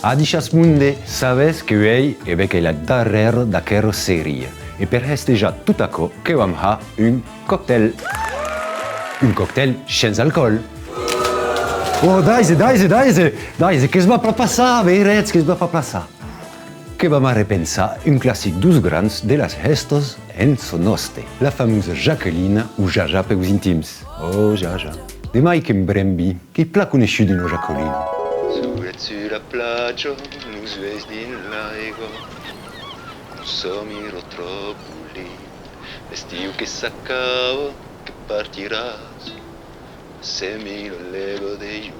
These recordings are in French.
Adichas munde, sabes que ei bec la darrere d'aquera serie. E per festejar tot açò que vam ha un cocktail. Un cocktail sense alcool. Oh, daise, que es va pas passar, veirets, que es va pas passar. Que vam a repensar un clàssic dos grans de las gestos en sonoste. La famosa Jacqueline o Jaja per os intims. Oh, Jaja. Demai che brembi, che pla conosciuto no Jacqueline. Sur la plage, nous veis din laigo, un somiro troppo lì, l'estiu che s'accaba, che partiràs, semi lo lego de giù.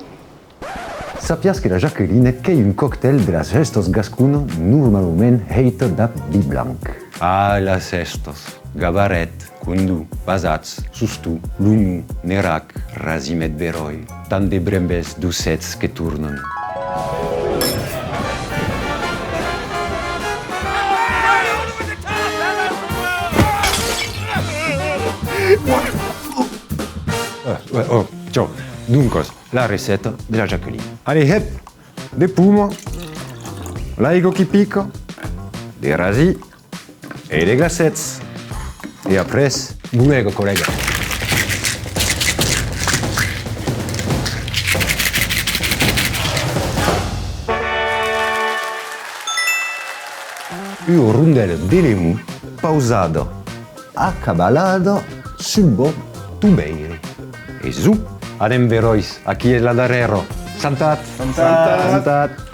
Sapias que la Jacqueline è un cocktail de las gestos gascuno normalment heita da vi blanc. Ah, las gestos. Gabaret, kundu, basats, sustu, lumu, nerac, rasimet beroi. Tant de brembes ducets que turnen. Oh, ciao. Dunque, la ricetta della Jacqueline. Allez, hep, de pumo, laigo che picco, de rasi e de glacets. E après, buego, collega. Un rondello di limone pausato, accaballato sul bord tu beiri. E su, adem verois, a chi è la darrero. Santat! Santat! Santat!